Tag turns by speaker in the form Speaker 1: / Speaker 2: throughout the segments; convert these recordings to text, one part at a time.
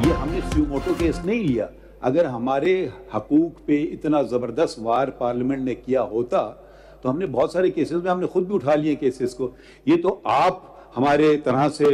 Speaker 1: ये हमने suo motu case नहीं लिया। अगर हमारे हकूक पे इतना जबरदस्त वार पार्लियामेंट ने किया होता तो हमने बहुत सारे केसेस में हमने खुद भी उठा लिए केसेस को। ये तो आप हमारे तरह से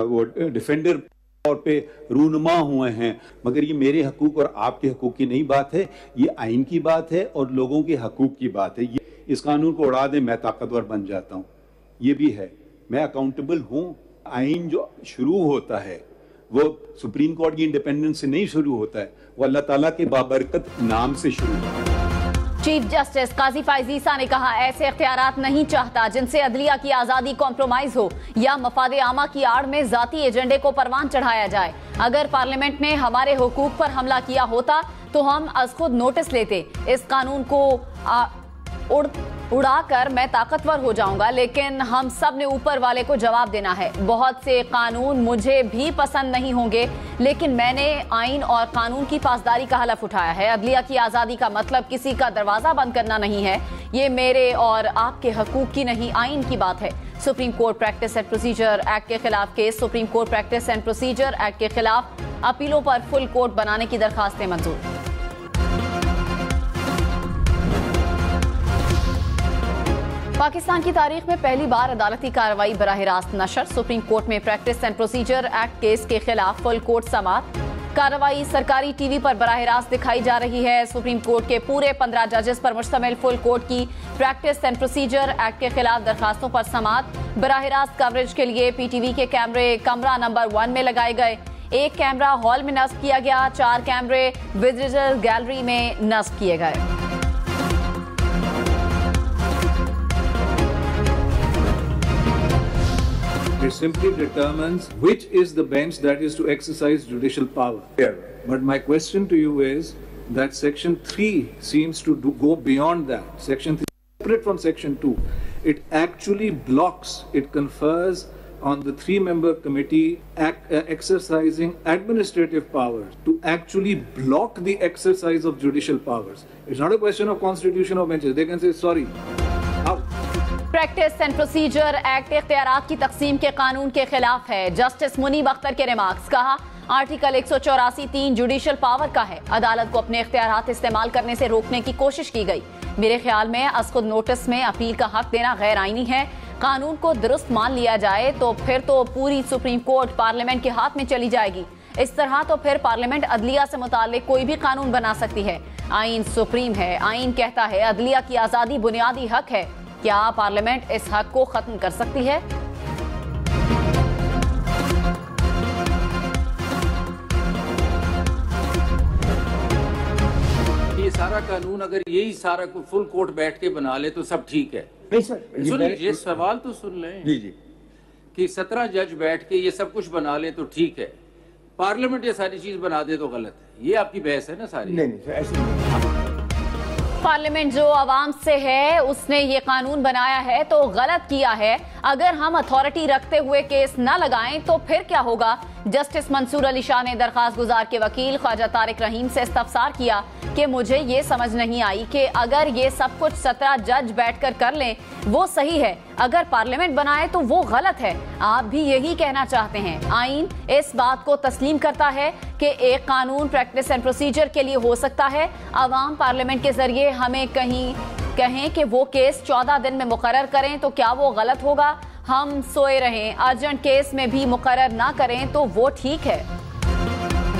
Speaker 1: वो डिफेंडर तौर पे रूनुमा हुए हैं, मगर ये मेरे हकूक और आपके हकूक की नहीं बात है, ये आइन की बात है और लोगों के हकूक की बात है। ये इस कानून को उड़ा दे मैं ताकतवर बन जाता हूँ, ये भी है, मैं अकाउंटेबल हूँ। आइन जो शुरू होता है वो सुप्रीम कोर्ट की इंडिपेंडेंस से नहीं शुरू होता है, वो अल्लाह ताला के बाबरकत नाम से शुरू होता है।
Speaker 2: चीफ जस्टिस काजी फाइज ईसा ने कहा, ऐसे इख्तियारात नहीं चाहता जिनसे अदलिया की आजादी कॉम्प्रोमाइज हो या मफादे आमा की आड़ में जाती एजेंडे को परवान चढ़ाया जाए। अगर पार्लियामेंट ने हमारे हुकूक पर हमला किया होता तो हम अज खुद नोटिस लेते। इस कानून को उड़ाकर मैं ताकतवर हो जाऊंगा, लेकिन हम सब ने ऊपर वाले को जवाब देना है। बहुत से कानून मुझे भी पसंद नहीं होंगे, लेकिन मैंने आइन और कानून की पासदारी का हलफ उठाया है। अदलिया की आजादी का मतलब किसी का दरवाजा बंद करना नहीं है। ये मेरे और आपके हकूक की नहीं, आइन की बात है। Supreme court practice and procedure act के खिलाफ case. Supreme court practice and procedure act के खिलाफ अपीलों पर फुल कोर्ट बनाने की दरखास्तें मंजूर। पाकिस्तान की तारीख में पहली बार अदालती कार्रवाई बराह रास्त नशर। सुप्रीम कोर्ट में practice and procedure act case के खिलाफ फुल कोर्ट समाअत। कार्रवाई सरकारी टीवी पर बराह रास्त दिखाई जा रही है। सुप्रीम कोर्ट के पूरे 15 जजेस पर मुश्तमिल फुल कोर्ट की प्रैक्टिस एंड प्रोसीजर एक्ट के खिलाफ दरखास्तों पर समाअत। बराह रास्त कवरेज के लिए पीटीवी के कैमरे कमरा नंबर 1 में लगाए गए। एक कैमरा हॉल में नस्ब किया गया, 4 कैमरे विजिटर गैलरी में नस्ब किए गए।
Speaker 3: It simply determines which is the bench that is to exercise judicial power. Yeah. But my question to you is that Section 3 seems to go beyond that. Section 3 is separate from Section 2. It actually blocks, it confers on the 3-member committee exercising administrative powers to actually block the exercise of judicial powers. It's not a question of constitution or benches. They can say, sorry, out.
Speaker 2: Practice and procedure act इख्तियारात की तकसीम के कानून के खिलाफ है। Justice Munib Akhtar के remarks. कहा, आर्टिकल 184(3) जुडिशियल पावर का है। अदालत को अपने इख्तियारात इस्तेमाल करने से रोकने की कोशिश की गई। मेरे ख्याल में असखुद नोटिस में अपील का हक देना गैर आईनी है। कानून को दुरुस्त मान लिया जाए तो फिर तो पूरी सुप्रीम कोर्ट पार्लियामेंट के हाथ में चली जाएगी। इस तरह तो फिर पार्लियामेंट अदलिया से मुताल्लिक कोई भी कानून बना सकती है। आइन सुप्रीम है। आइन कहता है अदलिया की आजादी बुनियादी हक है। क्या पार्लियामेंट इस हक को खत्म कर सकती है?
Speaker 4: ये सारा कानून अगर यही सारा फुल कोर्ट बैठ के बना ले तो सब ठीक है।
Speaker 1: नहीं सर,
Speaker 4: सुन ये सवाल तो सुन लें
Speaker 1: जी जी
Speaker 4: कि 17 जज बैठ के ये सब कुछ बना ले तो ठीक है, पार्लियामेंट ये सारी चीज बना दे तो गलत है। ये आपकी बहस है ना सारी?
Speaker 1: नहीं सर, ऐसे नहीं।
Speaker 2: पार्लियामेंट जो आवाम से है उसने ये कानून बनाया है तो गलत किया है। अगर हम अथॉरिटी रखते हुए केस न लगाएं तो फिर क्या होगा? जस्टिस मंसूर अली शाह ने दरखास्त गुजार के वकील ख्वाजा तारिक रहीम से इस्तफसार किया कि मुझे ये समझ नहीं आई कि अगर ये सब कुछ 17 जज बैठकर कर लें वो सही है, अगर पार्लियामेंट बनाए तो वो गलत है। आप भी यही कहना चाहते हैं। आइन इस बात को तस्लीम करता है कि एक कानून प्रैक्टिस एंड प्रोसीजर के लिए हो सकता है। अवाम पार्लियामेंट के जरिए हमें कहें कि वो केस 14 दिन में मुकर्रर करें तो क्या वो गलत होगा? हम सोए रहें, अर्जेंट केस में भी मुकर्रर ना करें तो वो ठीक है।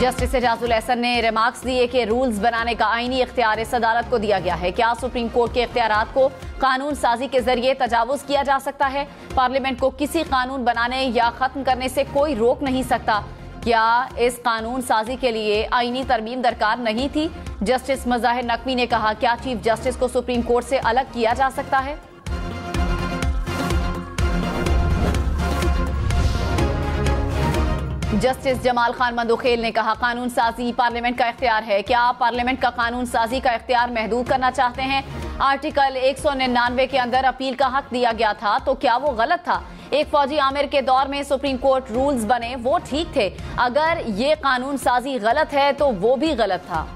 Speaker 2: जस्टिस एजाजुल एहसन ने रिमार्क्स दिए कि रूल्स बनाने का आईनी इख्तियार इस अदालत को दिया गया है। क्या सुप्रीम कोर्ट के इख्तियारात को कानून साजी के जरिए तजावुज किया जा सकता है? पार्लियामेंट को किसी कानून बनाने या खत्म करने से कोई रोक नहीं सकता। क्या इस कानून साजी के लिए आईनी तरमीम दरकार नहीं थी? जस्टिस मज़ाहिर नकवी ने कहा, क्या चीफ जस्टिस को सुप्रीम कोर्ट से अलग किया जा सकता है? जस्टिस जमाल खान मंदोखेल ने कहा, कानून साजी पार्लियामेंट का इख्तियार है। क्या आप पार्लियामेंट का कानून साजी का इख्तियार महदूद करना चाहते हैं? आर्टिकल 199 के अंदर अपील का हक दिया गया था तो क्या वो गलत था? एक फौजी आमिर के दौर में सुप्रीम कोर्ट रूल्स बने, वो ठीक थे। अगर ये कानून साजी गलत है तो वो भी गलत था।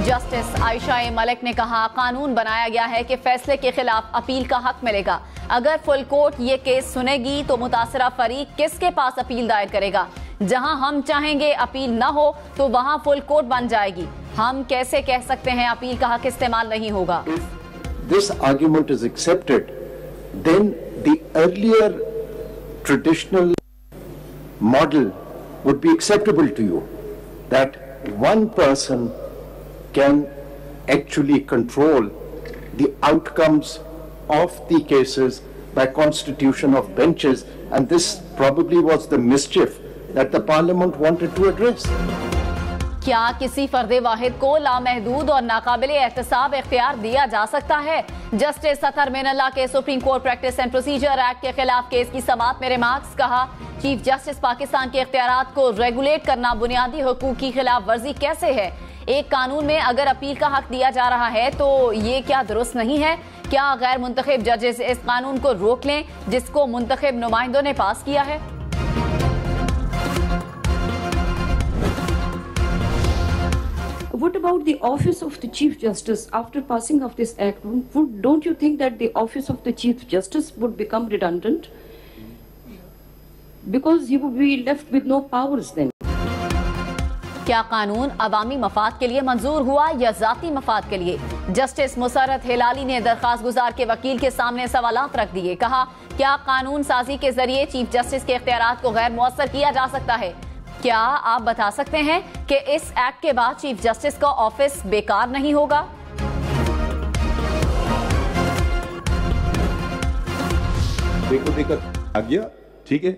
Speaker 2: जस्टिस आयशा ए मलिक ने कहा, कानून बनाया गया है कि फैसले के खिलाफ अपील का हक मिलेगा। अगर फुल कोर्ट ये केस सुनेगी तो मुतासरा फरीक किसके पास अपील दायर करेगा? जहां हम चाहेंगे अपील न हो तो वहां फुल कोर्ट बन जाएगी। हम कैसे कह सकते हैं अपील का हक इस्तेमाल नहीं होगा?
Speaker 5: This argument is accepted, then the earlier traditional model would be acceptable to you, that one person can actually control the outcomes of the cases by constitution of benches, and this probably was the mischief that the parliament wanted to address.
Speaker 2: क्या किसी फर्दे वाहिद को लामहदूद और नाकाबिले एहतसाब इख्तियार दिया जा सकता है? जस्टिस अतहर मीनल्लाह के supreme court practice and procedure act के खिलाफ केस की समाअत में रिमार्क्स। कहा, चीफ जस्टिस पाकिस्तान के इख्तियारात को रेगुलेट करना बुनियादी हुकूक की खिलाफ वर्जी कैसे है? एक कानून में अगर अपील का हक दिया जा रहा है तो ये क्या दुरुस्त नहीं है? क्या गैर मुंतखब जजेस इस कानून को रोक लें जिसको मुंतखब नुमाइंदों ने पास किया है?
Speaker 6: What about the office of the Chief Justice after passing of this act? Don't you think that the office of the Chief Justice would become redundant? Because he would be left with no powers then.
Speaker 2: क्या कानून अवामी मफाद के लिए मंजूर हुआ या जाती मफाद के लिए? जस्टिस मुसर्रत हिलाली ने दरखास्त गुजार के वकील के सामने सवालात रख दिए। कहा, क्या कानून साजी के जरिए चीफ जस्टिस के इख्तियारात को गैर मुअस्सर किया जा सकता है? क्या आप बता सकते हैं कि इस एक्ट के बाद चीफ जस्टिस का ऑफिस बेकार नहीं होगा?
Speaker 1: देखो देकर आ गया, ठीक है।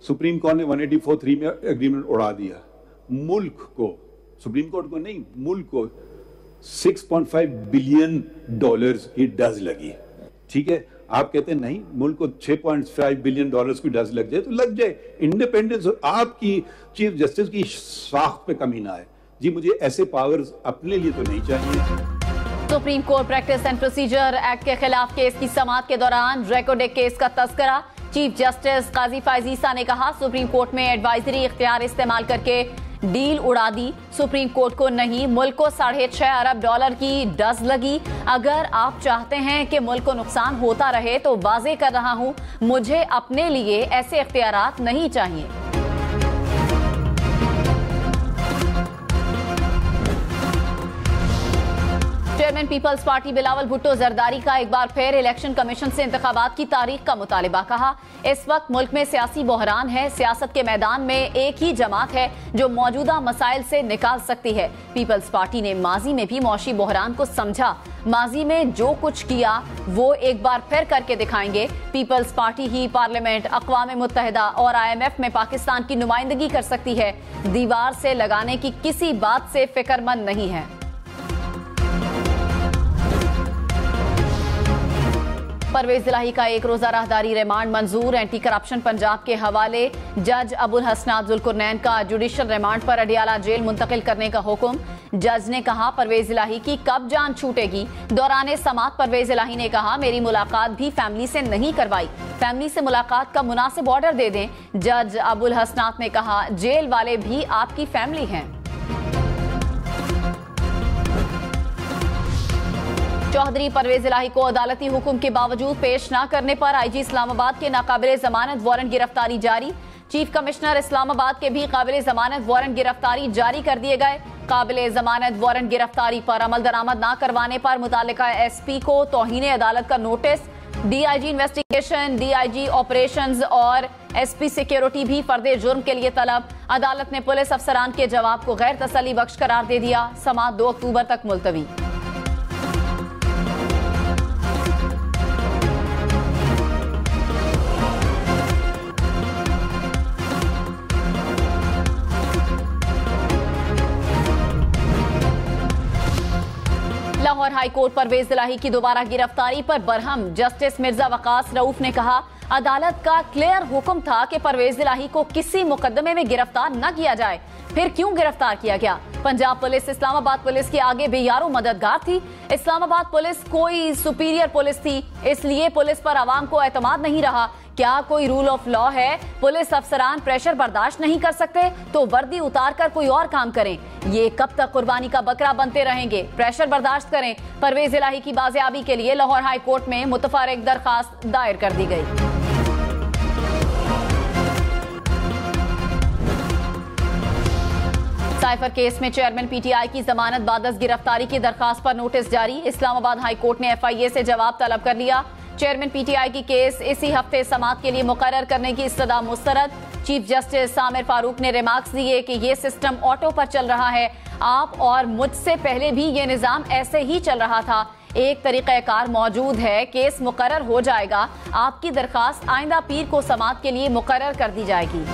Speaker 1: सुप्रीम कोर्ट ने 184(3) में एग्रीमेंट उड़ा दिया। मुल्क को, सुप्रीम कोर्ट को नहीं, मुल्क को $6.5 बिलियन की डज लगी, ठीक है। आप कहते हैं नहीं, मुल्क को $6.5 बिलियन की डज लग जाए तो लग जाए। इंडिपेंडेंस आपकी चीफ जस्टिस की साख पे कमी ना है जी। मुझे ऐसे पावर्स अपने लिए तो नहीं चाहिए।
Speaker 2: Supreme court practice and procedure act के खिलाफ केस की समाअत के दौरान रेकॉर्डेड केस का तस्करा। चीफ जस्टिस काजी फायज ईसा ने कहा, सुप्रीम कोर्ट में एडवाइजरी इख्तियार इस्तेमाल करके डील उड़ा दी। सुप्रीम कोर्ट को नहीं, मुल्क को $6.5 अरब की डज लगी। अगर आप चाहते हैं कि मुल्क को नुकसान होता रहे तो वाजे कर रहा हूं, मुझे अपने लिए ऐसे इख्तियारात नहीं चाहिए। Chairman People's Party Bilawal Bhutto Zardari का एक बार फिर इलेक्शन कमीशन से इंतखाबात की तारीख का मुतालिबा। कहा, इस वक्त मुल्क में सियासी बहरान है। सियासत के मैदान में एक ही जमात है जो मौजूदा मसाइल से निकाल सकती है। पीपल्स पार्टी ने माजी में भी मौशी बहरान को समझा। माजी में जो कुछ किया वो एक बार फिर करके दिखाएंगे। पीपल्स पार्टी ही पार्लियामेंट, अक़वाम मुत्तहिदा और IMF में पाकिस्तान की नुमाइंदगी कर सकती है। दीवार से लगाने की किसी बात से फिक्रमंद नहीं है। परवेज इलाही का एक रोजा राहदारी रिमांड मंजूर। एंटी करप्शन पंजाब के हवाले जज अबुल हसनात जुल्कुरनैन का जुडिशल रिमांड पर अडियाला जेल मुंतकिल करने का हुक्म। जज ने कहा, परवेज इलाही की कब जान छूटेगी। दौरान समाअत परवेज इलाही ने कहा, मेरी मुलाकात भी फैमिली से नहीं करवाई। फैमिली से मुलाकात का मुनासिब ऑर्डर दे दें। जज अबुल हसनात ने कहा, जेल वाले भी आपकी फैमिली हैं। चौधरी परवेज इलाही को अदालती हुक्म के बावजूद पेश न करने पर IG इस्लामाबाद के नाकाबिले जमानत वारंट गिरफ्तारी जारी। चीफ कमिश्नर इस्लामाबाद के भी काबिले जमानत वारंट गिरफ्तारी जारी कर दिए गए। काबिले जमानत वारंट गिरफ्तारी पर अमल दरामद न करवाने पर मुतालिका SP को तौहीन अदालत का notice. DIG investigation, DIG operations और SP सिक्योरिटी भी फर्दे जुर्म के लिए तलब। अदालत ने पुलिस अफसरान के जवाब को गैर तसल्ली बख्श करार दे दिया। समाअत 2 अक्टूबर तक मुलतवी। लाहौर हाई कोर्ट परवेज इलाही की दोबारा गिरफ्तारी पर बरहम। जस्टिस मिर्जा वकास रऊफ ने कहा, अदालत का क्लियर हुक्म था कि परवेज इलाही को किसी मुकदमे में गिरफ्तार न किया जाए, फिर क्यों गिरफ्तार किया गया? पंजाब पुलिस इस्लामाबाद पुलिस के आगे बेयारो मददगार थी। इस्लामाबाद पुलिस कोई सुपीरियर पुलिस थी, इसलिए पुलिस पर आवाम को एतमाद नहीं रहा। क्या कोई रूल ऑफ लॉ है? पुलिस अफसरान प्रेशर बर्दाश्त नहीं कर सकते तो वर्दी उतार कर कोई और काम करें। ये कब तक कुर्बानी का बकरा बनते रहेंगे? प्रेशर बर्दाश्त करें। परवेज इलाही की बाजियाबी के लिए लाहौर हाई कोर्ट में मुतफर्रिक दरखास्त दायर कर दी गई। साइफर केस में चेयरमैन पीटीआई की जमानत बादस गिरफ्तारी की दरखास्त पर नोटिस जारी। इस्लामाबाद हाई कोर्ट ने एफआईए से जवाब तलब कर लिया। चेयरमैन पीटीआई की केस इसी हफ्ते समाअत के लिए मुकर्रर करने की इस्तदा मुस्तरद। चीफ जस्टिस सामिर फारूक ने रिमार्क्स दिए कि ये सिस्टम ऑटो पर चल रहा है। आप और मुझसे पहले भी ये निजाम ऐसे ही चल रहा था। एक तरीक़ाकार मौजूद है, केस मुकर्रर हो जाएगा। आपकी दरखास्त आइंदा पीर को समाअत के लिए मुकर्रर कर दी जाएगी।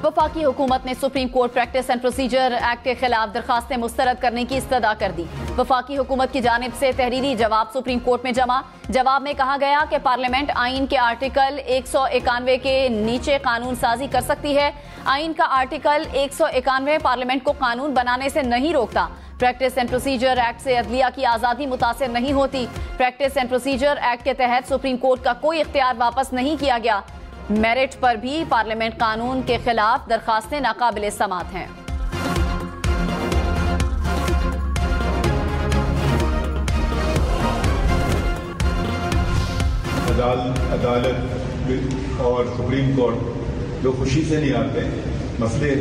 Speaker 2: वफाकी हुकूमत ने supreme court practice and procedure act के खिलाफ दरखास्तें मुस्तरद करने की इस्तदा कर दी। वफाकी हुकूमत की जानिब से तहरीरी जवाब सुप्रीम कोर्ट में जमा। जवाब में कहा गया कि पार्लियामेंट आइन के आर्टिकल 191 के नीचे कानून साजी कर सकती है। आइन का आर्टिकल 191 पार्लियामेंट को कानून बनाने से नहीं रोकता। प्रैक्टिस एंड प्रोसीजर एक्ट से अदलिया की आजादी मुतासिर नहीं होती। प्रैक्टिस एंड प्रोसीजर एक्ट के तहत सुप्रीम कोर्ट का कोई इख्तियार वापस नहीं किया गया। मेरिट पर भी पार्लियामेंट कानून के खिलाफ दरखास्तें नाकाबिले समाअत हैं।
Speaker 7: अदालत और सुप्रीम कोर्ट लोग खुशी से नहीं आते, मसले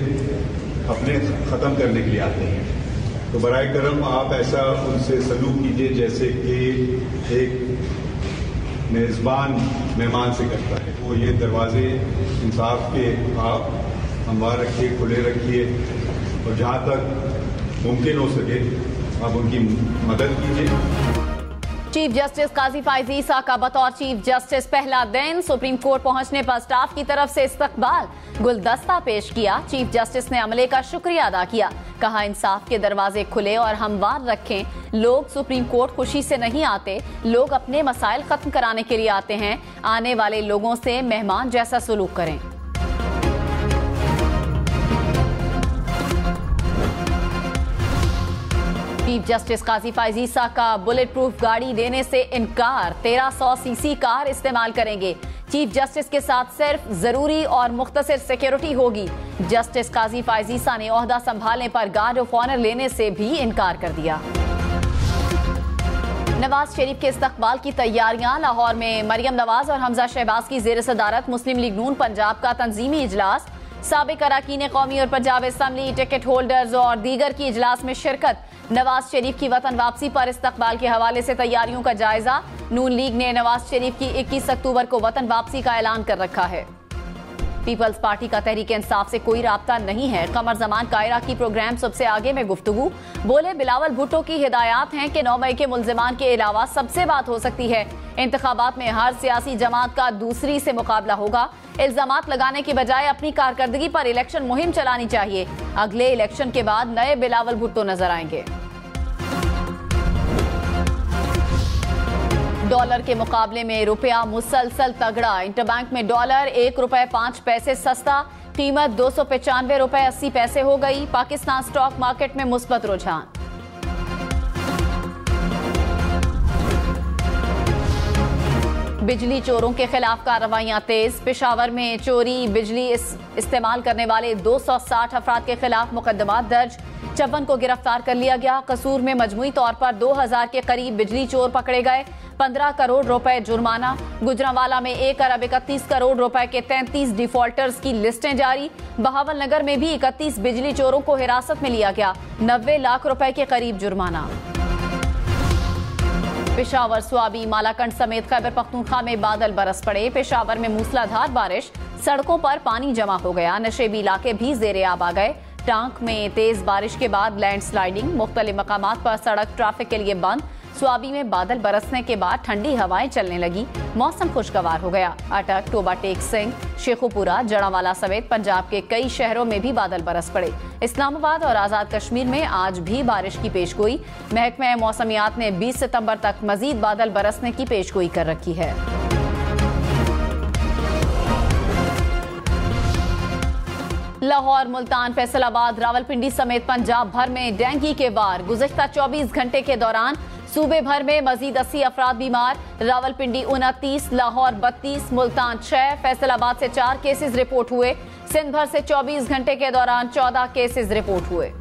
Speaker 7: अपने ख़त्म करने के लिए आते हैं। तो बराए करम आप ऐसा उनसे सलूक कीजिए जैसे कि एक मेज़बान मेहमान से करता है। वो ये दरवाजे इंसाफ के आप हमवार रखिए, खुले रखिए और जहाँ तक मुमकिन हो सके आप उनकी मदद कीजिए।
Speaker 2: चीफ जस्टिस काजी फायजी ईसा का बतौर चीफ जस्टिस पहला दिन। सुप्रीम कोर्ट पहुंचने पर स्टाफ की तरफ से इस्तकबाल, गुलदस्ता पेश किया। चीफ जस्टिस ने अमले का शुक्रिया अदा किया। कहा इंसाफ के दरवाजे खुले और हमवार रखें। लोग सुप्रीम कोर्ट खुशी से नहीं आते, लोग अपने मसाइल खत्म कराने के लिए आते हैं। आने वाले लोगों से मेहमान जैसा सलूक करें। चीफ जस्टिस काजी फायजी ईसा का बुलेट प्रूफ गाड़ी देने से इनकार। 1300 सीसी कार इस्तेमाल करेंगे। चीफ जस्टिस के साथ सिर्फ जरूरी और मुख्तसर सिक्योरिटी होगी। जस्टिस काजी फायजी ईसा ने ओहदा संभालने पर गार्ड ऑफ ऑनर लेने से भी इनकार कर दिया। नवाज शरीफ के इस्तकबाल की तैयारियां। लाहौर में मरियम नवाज और हमजा शहबाज की जेर सदारत मुस्लिम लीग नून पंजाब का तंजीमी इजलास। साबिक अरकान कौमी और पंजाब असम्बली, टिकट होल्डर्स और दीगर की इजलास में शिरकत। नवाज शरीफ की वतन वापसी पर इस्तकबाल के हवाले से तैयारियों का जायजा। नून लीग ने नवाज शरीफ की 21 अक्टूबर को वतन वापसी का ऐलान कर रखा है। पीपल्स पार्टी का तहरीक इंसाफ से कोई राब्ता नहीं है। कमर जमान कायरा की प्रोग्राम सबसे आगे में गुफ्तगू। बोले बिलावल भुट्टो की हिदायत हैं कि 9 मई के मुल्जिमान के अलावा सबसे बात हो सकती है। इंतखाबात में हर सियासी जमात का दूसरी से मुकाबला होगा। इल्जामात लगाने की बजाय अपनी कारकर्दगी पर इलेक्शन मुहिम चलानी चाहिए। अगले इलेक्शन के बाद नए बिलावल भुट्टो नजर आएंगे। डॉलर के मुकाबले में रुपया मुसलसल तगड़ा। इंटरबैंक में डॉलर ₹1.05 सस्ता, कीमत ₹295.80 हो गई। पाकिस्तान स्टॉक मार्केट में मुस्बत रुझान। बिजली चोरों के खिलाफ कार्रवाइयां तेज। पेशावर में चोरी बिजली इस्तेमाल करने वाले 260 अफराद के खिलाफ मुकदमा दर्ज। 54 को गिरफ्तार कर लिया गया। कसूर में मजमूई तौर पर 2000 के करीब बिजली चोर पकड़े गए। 15 करोड़ रुपए जुर्माना। गुजरांवाला में 1 अरब 31 करोड़ रुपए के 33 डिफॉल्टर्स की लिस्टें जारी। बहावल नगर में भी 31 बिजली चोरों को हिरासत में लिया गया। 90 लाख रुपए के करीब जुर्माना। पेशावर, स्वाबी, मालाकंड समेत खैबर पख्तूनख्वा में बादल बरस पड़े। पेशावर में मूसलाधार बारिश, सड़कों पर पानी जमा हो गया। नशेबी इलाके भी जेरे आब आ गए। टांक में तेज बारिश के बाद लैंडस्लाइडिंग। मुख्तलिफ मकामात पर सड़क ट्रैफिक के लिए बंद। स्वाबी में बादल बरसने के बाद ठंडी हवाएं चलने लगी। मौसम खुशगवार हो गया। अटक, टोबा टेक सिंह, शेखुपुरा, जड़ावाला समेत पंजाब के कई शहरों में भी बादल बरस पड़े। इस्लामाबाद और आजाद कश्मीर में आज भी बारिश की पेशगोई। महकमा मौसमियात ने 20 सितंबर तक मजीद बादल बरसने की पेशगोई कर रखी है। लाहौर, मुल्तान, फैसलाबाद, रावलपिंडी समेत पंजाब भर में डेंगू के वार। गुज़श्ता 24 घंटे के दौरान सूबे भर में मजीद 80 अफराद बीमार। रावलपिंडी 29, लाहौर 32, मुल्तान 6, फैसलाबाद से 4 केसेस रिपोर्ट हुए। सिंध भर से 24 घंटे के दौरान 14 केसेस रिपोर्ट हुए।